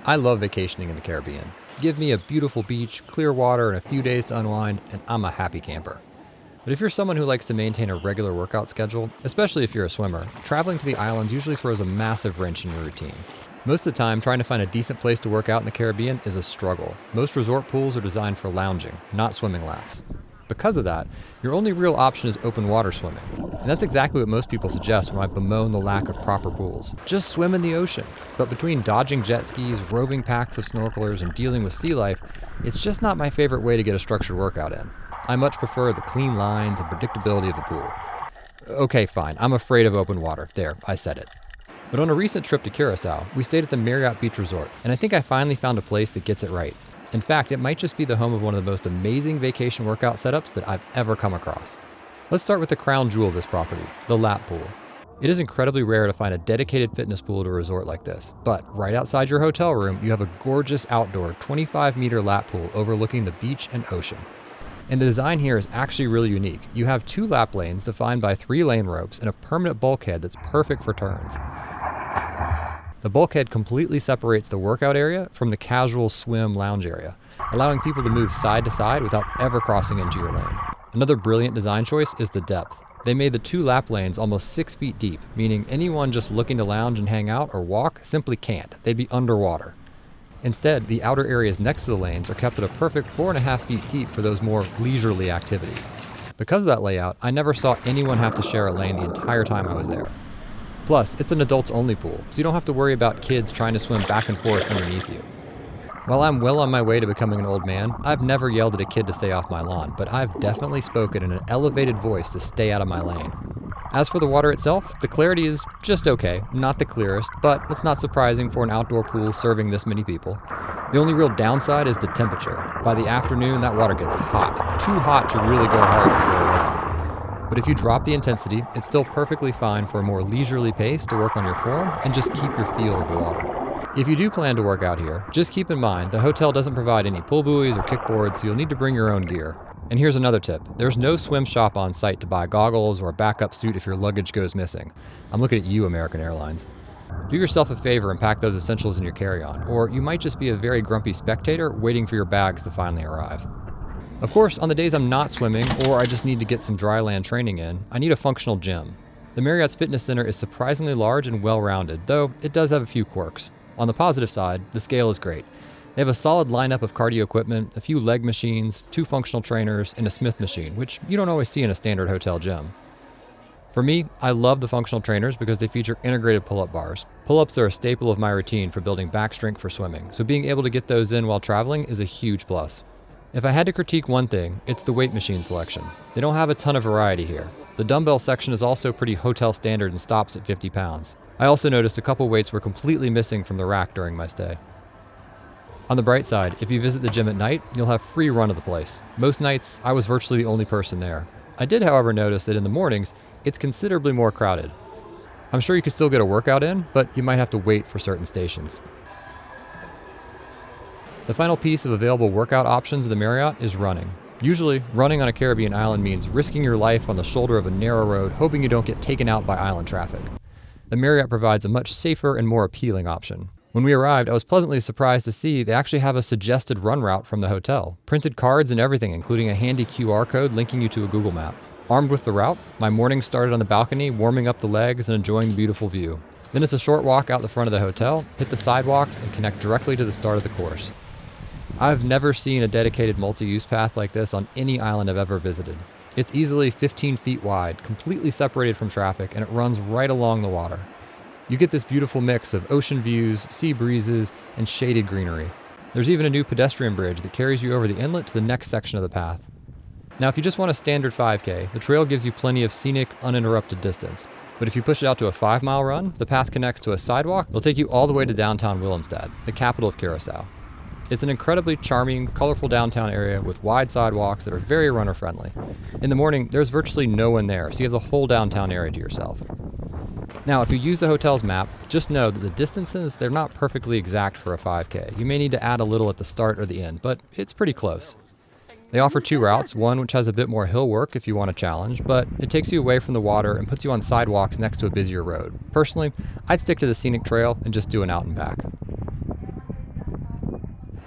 I love vacationing in the Caribbean. Give me a beautiful beach, clear water, and a few days to unwind, and I'm a happy camper. But if you're someone who likes to maintain a regular workout schedule, especially if you're a swimmer, traveling to the islands usually throws a massive wrench in your routine. Most of the time, trying to find a decent place to work out in the Caribbean is a struggle. Most resort pools are designed for lounging, not swimming laps. Because of that, your only real option is open water swimming. And that's exactly what most people suggest when I bemoan the lack of proper pools. Just swim in the ocean. But between dodging jet skis, roving packs of snorkelers, and dealing with sea life, it's just not my favorite way to get a structured workout in. I much prefer the clean lines and predictability of a pool. Okay, fine, I'm afraid of open water. There, I said it. But on a recent trip to Curaçao, we stayed at the Marriott Beach Resort, and I think I finally found a place that gets it right. In fact, it might just be the home of one of the most amazing vacation workout setups that I've ever come across. Let's start with the crown jewel of this property, the lap pool. It is incredibly rare to find a dedicated fitness pool at a resort like this, but right outside your hotel room, you have a gorgeous outdoor 25-meter lap pool overlooking the beach and ocean. And the design here is actually really unique. You have 2 lap lanes defined by 3 lane ropes and a permanent bulkhead that's perfect for turns. The bulkhead completely separates the workout area from the casual swim lounge area, allowing people to move side to side without ever crossing into your lane. Another brilliant design choice is the depth. They made the 2 lap lanes almost 6 feet deep, meaning anyone just looking to lounge and hang out or walk simply can't. They'd be underwater. Instead, the outer areas next to the lanes are kept at a perfect 4.5 feet deep for those more leisurely activities. Because of that layout, I never saw anyone have to share a lane the entire time I was there. Plus, it's an adults-only pool, so you don't have to worry about kids trying to swim back and forth underneath you. While I'm well on my way to becoming an old man, I've never yelled at a kid to stay off my lawn, but I've definitely spoken in an elevated voice to stay out of my lane. As for the water itself, the clarity is just okay, not the clearest, but it's not surprising for an outdoor pool serving this many people. The only real downside is the temperature. By the afternoon, that water gets hot, too hot to really go hard for very long. But if you drop the intensity, it's still perfectly fine for a more leisurely pace to work on your form and just keep your feel of the water. If you do plan to work out here, just keep in mind the hotel doesn't provide any pull buoys or kickboards, so you'll need to bring your own gear. And here's another tip. There's no swim shop on site to buy goggles or a backup suit if your luggage goes missing. I'm looking at you, American Airlines. Do yourself a favor and pack those essentials in your carry-on, or you might just be a very grumpy spectator waiting for your bags to finally arrive. Of course, on the days I'm not swimming, or I just need to get some dry land training in, I need a functional gym. The Marriott's Fitness Center is surprisingly large and well-rounded, though it does have a few quirks. On the positive side, the scale is great. They have a solid lineup of cardio equipment, a few leg machines, 2 functional trainers, and a Smith machine, which you don't always see in a standard hotel gym. For me, I love the functional trainers because they feature integrated pull-up bars. Pull-ups are a staple of my routine for building back strength for swimming, so being able to get those in while traveling is a huge plus. If I had to critique one thing, it's the weight machine selection. They don't have a ton of variety here. The dumbbell section is also pretty hotel standard and stops at 50 pounds. I also noticed a couple weights were completely missing from the rack during my stay. On the bright side, if you visit the gym at night, you'll have free run of the place. Most nights, I was virtually the only person there. I did, however, notice that in the mornings, it's considerably more crowded. I'm sure you could still get a workout in, but you might have to wait for certain stations. The final piece of available workout options at the Marriott is running. Usually, running on a Caribbean island means risking your life on the shoulder of a narrow road, hoping you don't get taken out by island traffic. The Marriott provides a much safer and more appealing option. When we arrived, I was pleasantly surprised to see they actually have a suggested run route from the hotel. Printed cards and everything, including a handy QR code linking you to a Google map. Armed with the route, my morning started on the balcony, warming up the legs and enjoying the beautiful view. Then it's a short walk out the front of the hotel, hit the sidewalks, and connect directly to the start of the course. I've never seen a dedicated multi-use path like this on any island I've ever visited. It's easily 15 feet wide, completely separated from traffic, and it runs right along the water. You get this beautiful mix of ocean views, sea breezes, and shaded greenery. There's even a new pedestrian bridge that carries you over the inlet to the next section of the path. Now, if you just want a standard 5K, the trail gives you plenty of scenic, uninterrupted distance. But if you push it out to a 5-mile run, the path connects to a sidewalk that'll take you all the way to downtown Willemstad, the capital of Curaçao. It's an incredibly charming, colorful downtown area with wide sidewalks that are very runner-friendly. In the morning, there's virtually no one there, so you have the whole downtown area to yourself. Now, if you use the hotel's map, just know that the distances, they're not perfectly exact for a 5K. You may need to add a little at the start or the end, but it's pretty close. They offer 2 routes, one which has a bit more hill work if you want a challenge, but it takes you away from the water and puts you on sidewalks next to a busier road. Personally, I'd stick to the scenic trail and just do an out and back.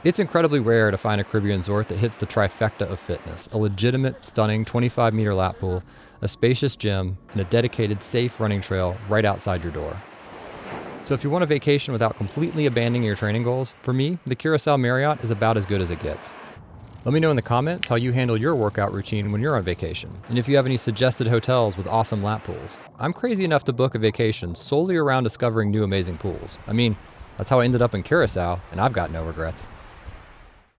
It's incredibly rare to find a Caribbean resort that hits the trifecta of fitness: a legitimate, stunning 25-meter lap pool, a spacious gym, and a dedicated, safe running trail right outside your door. So if you want a vacation without completely abandoning your training goals, for me, the Curaçao Marriott is about as good as it gets. Let me know in the comments how you handle your workout routine when you're on vacation, and if you have any suggested hotels with awesome lap pools. I'm crazy enough to book a vacation solely around discovering new amazing pools. I mean, that's how I ended up in Curaçao, and I've got no regrets.